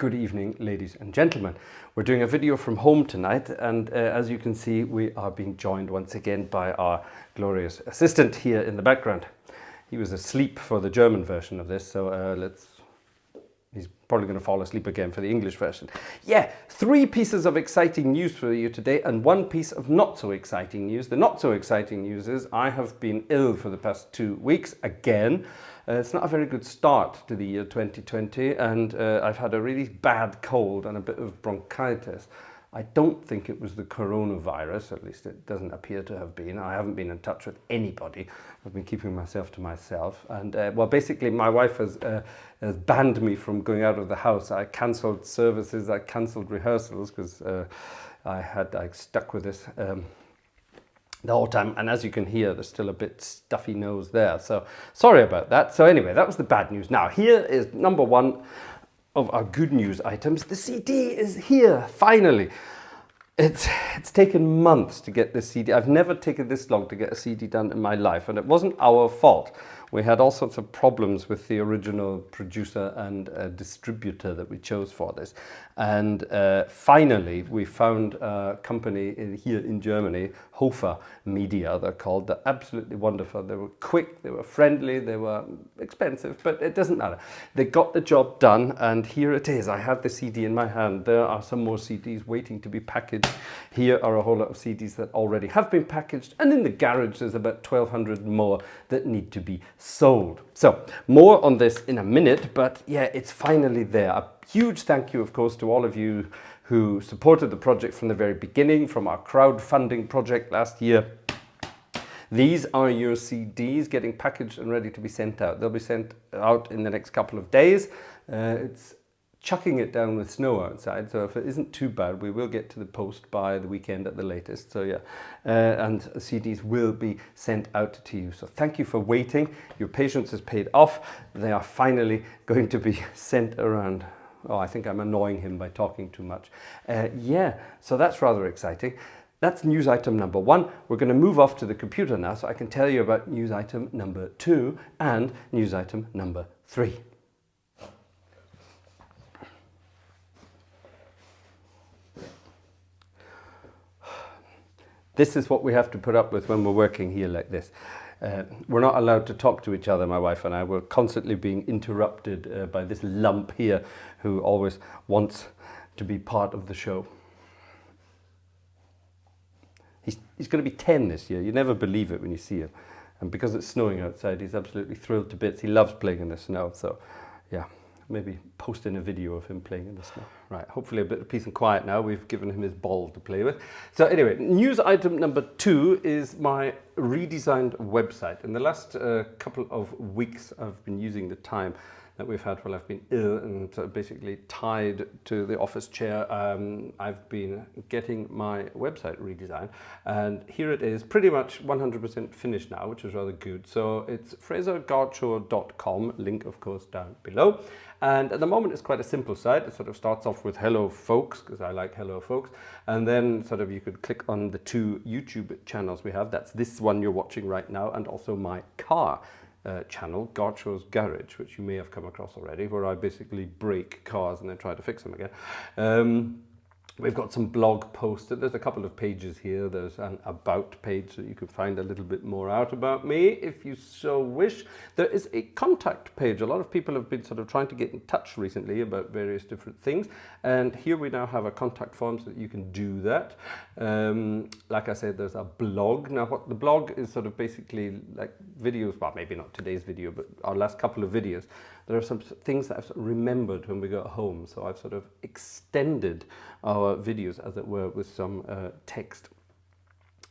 Good evening, ladies and gentlemen. We're doing a video from home tonight, and as you can see, we are being joined once again by our glorious assistant here in the background. He was asleep for the German version of this, so he's probably going to fall asleep again for the English version. Yeah, 3 pieces of exciting news for you today and 1 piece of not so exciting news. The not so exciting news is I have been ill for the past 2 weeks again. It's not a very good start to the year 2020, and I've had a really bad cold and a bit of bronchitis. I don't think it was the coronavirus, at least it doesn't appear to have been. I haven't been in touch with anybody. I've been keeping myself to myself. And well, basically my wife has banned me from going out of the house. I cancelled services, I cancelled rehearsals because I stuck with this the whole time, and as you can hear, there's still a bit stuffy nose there, so sorry about that. So anyway, that was the bad news. Now here is number 1 of our good news items. The CD is here, finally. It's taken months to get this CD. I've never taken this long to get a CD done in my life, and it wasn't our fault. We had all sorts of problems with the original producer and distributor that we chose for this. And finally, we found a company here in Germany, Hofer Media, they're called. They're absolutely wonderful. They were quick, they were friendly, they were expensive, but it doesn't matter. They got the job done, and here it is. I have the CD in my hand. There are some more CDs waiting to be packaged. Here are a whole lot of CDs that already have been packaged, and in the garage there's about 1,200 more that need to be sold. So more on this in a minute, but yeah, it's finally there. A huge thank you, of course, to all of you who supported the project from the very beginning, from our crowdfunding project last year. These are your CDs getting packaged and ready to be sent out. They'll be sent out in the next couple of days. It's chucking it down with snow outside, so if it isn't too bad, we will get to the post by the weekend at the latest. So yeah, and CDs will be sent out to you. So thank you for waiting. Your patience has paid off. They are finally going to be sent around. Oh, I think I'm annoying him by talking too much. Yeah, so that's rather exciting. That's news item number 1. We're going to move off to the computer now, so I can tell you about news item number 2 and news item number 3. This is what we have to put up with when we're working here like this. We're not allowed to talk to each other, my wife and I. We're constantly being interrupted by this lump here who always wants to be part of the show. He's going to be 10 this year. You never believe it when you see him. And because it's snowing outside, he's absolutely thrilled to bits. He loves playing in the snow. So yeah, maybe post in a video of him playing in the snow. Right, hopefully a bit of peace and quiet now. We've given him his ball to play with. So anyway, news item number 2 is my redesigned website. In the last couple of weeks, I've been using the time that we've had while I've been ill and basically tied to the office chair. I've been getting my website redesigned, and here it is, pretty much 100% finished now, which is rather good. So it's frasergartshore.com, link of course down below. And at the moment it's quite a simple site. It sort of starts off with hello folks, because I like hello folks, and then sort of you could click on the 2 YouTube channels we have. That's this one you're watching right now, and also my car channel, Gartshore's Garage, which you may have come across already, where I basically break cars and then try to fix them again. We've got some blog posts. There's a couple of pages here. There's an about page so you can find a little bit more out about me if you so wish. There is a contact page. A lot of people have been sort of trying to get in touch recently about various different things, and here we now have a contact form so that you can do that. Like I said, there's a blog. Now what the blog is sort of basically like videos, well maybe not today's video, but our last couple of videos. There are some things that I've sort of remembered when we got home, so I've sort of extended our videos, as it were, with some text.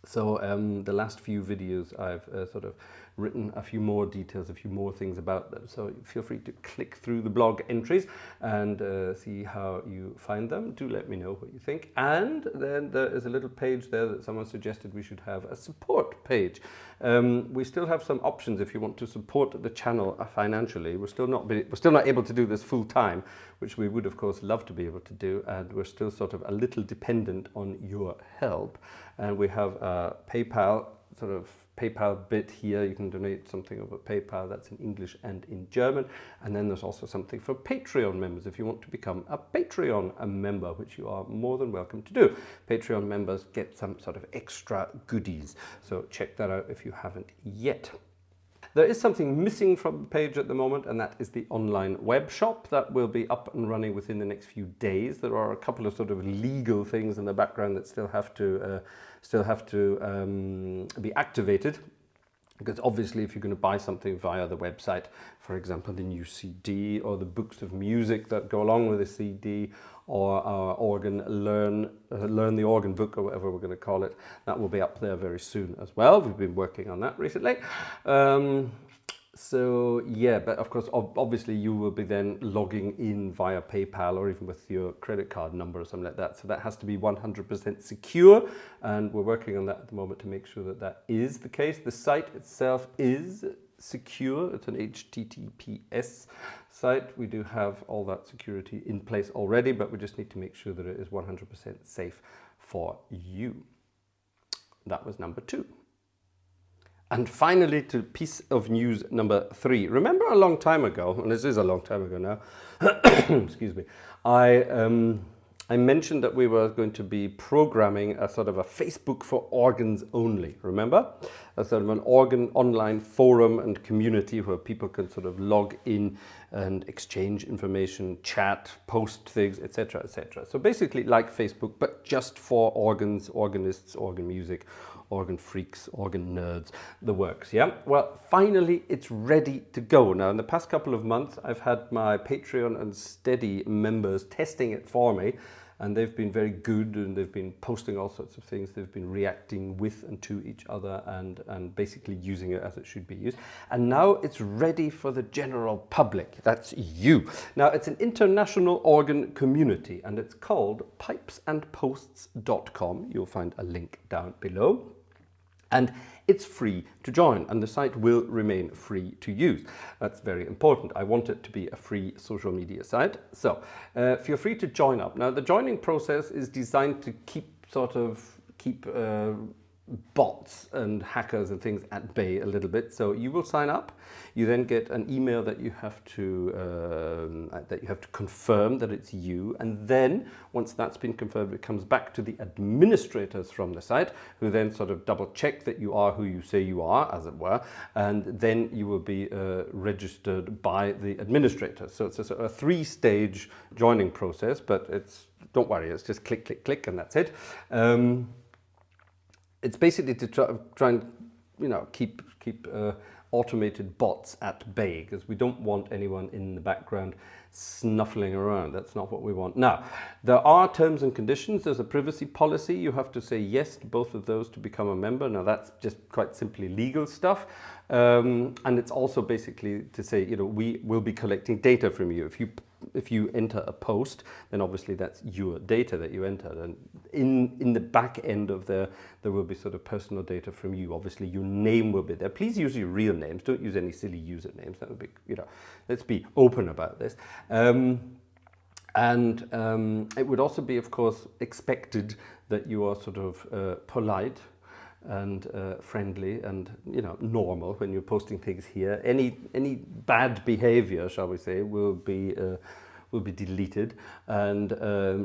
So the last few videos I've sort of written a few more details, a few more things about them. So feel free to click through the blog entries and see how you find them. Do let me know what you think. And then there is a little page there that someone suggested we should have a support page. We still have some options if you want to support the channel financially. We're still not able to do this full time, which we would of course love to be able to do, and we're still sort of a little dependent on your help. And we have a PayPal sort of PayPal bit here. You can donate something over PayPal. That's in English and in German. And then there's also something for Patreon members if you want to become a Patreon member, which you are more than welcome to do. Patreon members get some sort of extra goodies. So check that out if you haven't yet. There is something missing from the page at the moment, and that is the online web shop. That will be up and running within the next few days. There are a couple of sort of legal things in the background that still have to be activated. Because obviously if you're going to buy something via the website, for example, the new CD or the books of music that go along with the CD, or our organ learn the organ book, or whatever we're going to call it, that will be up there very soon as well. We've been working on that recently. So yeah, but of course, obviously you will be then logging in via PayPal or even with your credit card number or something like that. So that has to be 100% secure, and we're working on that at the moment to make sure that that is the case. The site itself is secure. It's an HTTPS site. We do have all that security in place already, but we just need to make sure that it is 100% safe for you. That was number 2. And finally, to piece of news number 3. Remember a long time ago, and this is a long time ago now, excuse me, I mentioned that we were going to be programming a sort of a Facebook for organs only, remember? A sort of an organ online forum and community where people can sort of log in and exchange information, chat, post things, etc., etc. So basically like Facebook, but just for organs, organists, organ music, organ freaks, organ nerds, the works, yeah? Well, finally, it's ready to go. Now, in the past couple of months, I've had my Patreon and Steady members testing it for me, and they've been very good, and they've been posting all sorts of things. They've been reacting with and to each other and basically using it as it should be used. And now it's ready for the general public. That's you. Now, it's an international organ community, and it's called pipesandposts.com. You'll find a link down below. And it's free to join, and the site will remain free to use. That's very important. I want it to be a free social media site. So feel free to join up. Now, the joining process is designed to keep bots and hackers and things at bay a little bit. So you will sign up. You then get an email that you have to confirm that it's you, and then once that's been confirmed, it comes back to the administrators from the site, who then sort of double check that you are who you say you are, as it were, and then you will be registered by the administrators. So it's a sort of 3-stage joining process, but don't worry, it's just click, click, click, and that's it. It's basically to try and keep automated bots at bay, because we don't want anyone in the background snuffling around. That's not what we want. Now, there are terms and conditions. There's a privacy policy. You have to say yes to both of those to become a member. Now, that's just quite simply legal stuff. And it's also basically to say, we will be collecting data from you. If you enter a post, then obviously that's your data that you entered, and in the back end of there will be sort of personal data from you. Obviously your name will be there. Please use your real names. Don't use any silly usernames. That would be, let's be open about this. It would also be, of course, expected that you are sort of polite and friendly and normal when you're posting things here. Any bad behavior, shall we say, will be deleted, and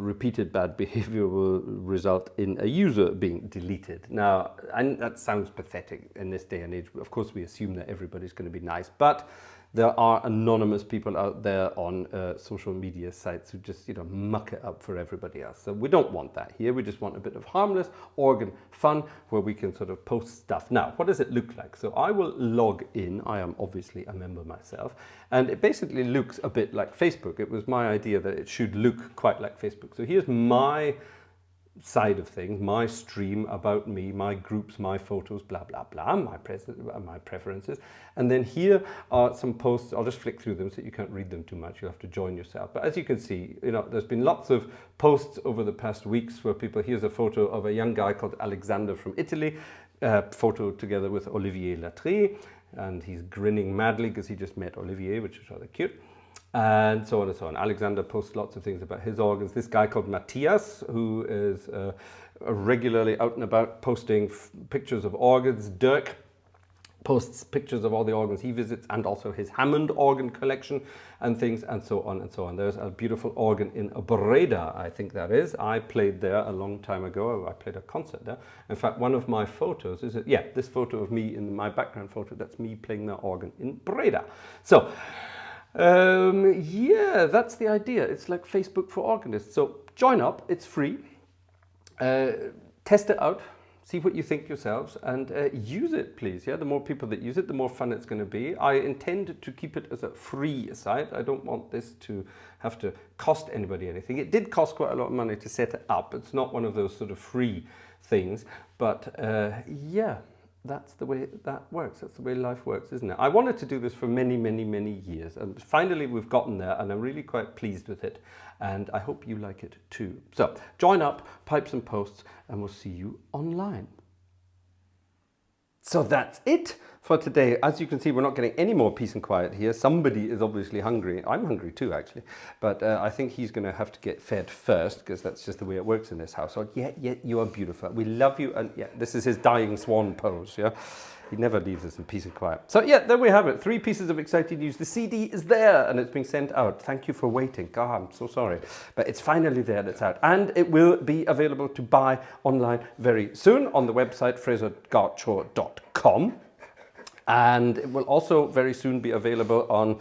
repeated bad behavior will result in a user being deleted. Now, and that sounds pathetic in this day and age. Of course, we assume that everybody's going to be nice, but there are anonymous people out there on social media sites who just muck it up for everybody else. So we don't want that here. We just want a bit of harmless organ fun where we can sort of post stuff. Now, what does it look like? So I will log in. I am obviously a member myself, and it basically looks a bit like Facebook. It was my idea that it should look quite like Facebook. So here's my side of things, my stream about me, my groups, my photos, blah, blah, blah, my preferences. And then here are some posts. I'll just flick through them so you can't read them too much. You'll have to join yourself. But as you can see, there's been lots of posts over the past weeks where here's a photo of a young guy called Alexander from Italy, photo together with Olivier Latry, and he's grinning madly because he just met Olivier, which is rather cute. And so on and so on. Alexander posts lots of things about his organs. This guy called Matthias, who is regularly out and about posting pictures of organs. Dirk posts pictures of all the organs he visits and also his Hammond organ collection and things and so on and so on. There's a beautiful organ in Breda, I think that is. I played there a long time ago. I played a concert there. In fact, one of my photos is, this photo of me in my background photo, that's me playing the organ in Breda. So, yeah, that's the idea. It's like Facebook for organists. So join up, it's free. Test it out. See what you think yourselves and use it, please. Yeah, the more people that use it, the more fun it's going to be. I intend to keep it as a free site. I don't want this to have to cost anybody anything. It did cost quite a lot of money to set it up. It's not one of those sort of free things, but yeah, that's the way that works. That's the way life works, isn't it? I wanted to do this for many, many, many years, and finally we've gotten there, and I'm really quite pleased with it, and I hope you like it too. So join up, Pipes and Posts, and we'll see you online. So that's it for today. As you can see, we're not getting any more peace and quiet here. Somebody is obviously hungry. I'm hungry too, actually. But I think he's going to have to get fed first, because that's just the way it works in this household. Yeah, you are beautiful. We love you. And yeah, this is his dying swan pose, yeah? He never leaves us in peace and quiet. So yeah, there we have it. 3 pieces of exciting news. The CD is there and it's being sent out. Thank you for waiting. God, I'm so sorry. But it's finally there and it's out. And it will be available to buy online very soon on the website frasergartshore.com. And it will also very soon be available on...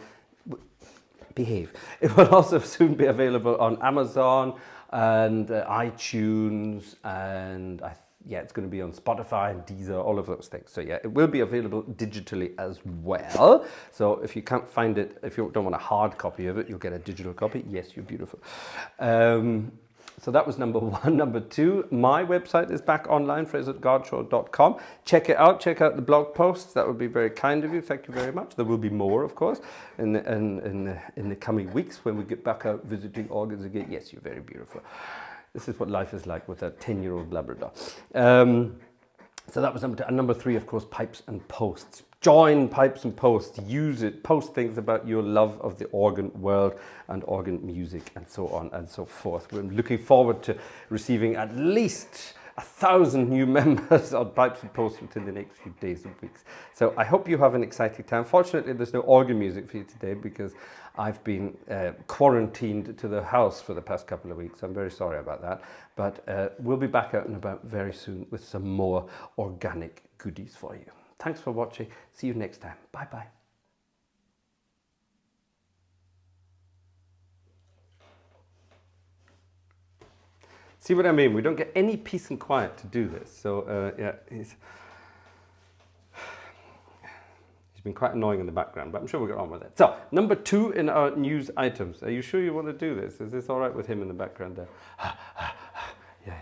Behave. It will also soon be available on Amazon and iTunes and yeah, it's going to be on Spotify and Deezer, all of those things. So yeah, it will be available digitally as well. So if you can't find it, if you don't want a hard copy of it, you'll get a digital copy. Yes, you're beautiful. So that was number 1. Number 2, my website is back online, frasergartshore.com. Check it out. Check out the blog posts. That would be very kind of you. Thank you very much. There will be more, of course, in the coming weeks when we get back out visiting organs again. Yes, you're very beautiful. This is what life is like with a 10-year-old Labrador. So that was number 2. And number 3, of course, Pipes and Posts. Join Pipes and Posts. Use it. Post things about your love of the organ world and organ music and so on and so forth. We're looking forward to receiving at least 1,000 new members on Pipes and Posts within the next few days and weeks. So I hope you have an exciting time. Fortunately, there's no organ music for you today because I've been quarantined to the house for the past couple of weeks. I'm very sorry about that. But we'll be back out and about very soon with some more organic goodies for you. Thanks for watching. See you next time. Bye-bye. See what I mean? We don't get any peace and quiet to do this. So yeah, he's been quite annoying in the background, but I'm sure we'll get on with it. So, number 2 in our news items. Are you sure you want to do this? Is this all right with him in the background there? Yeah.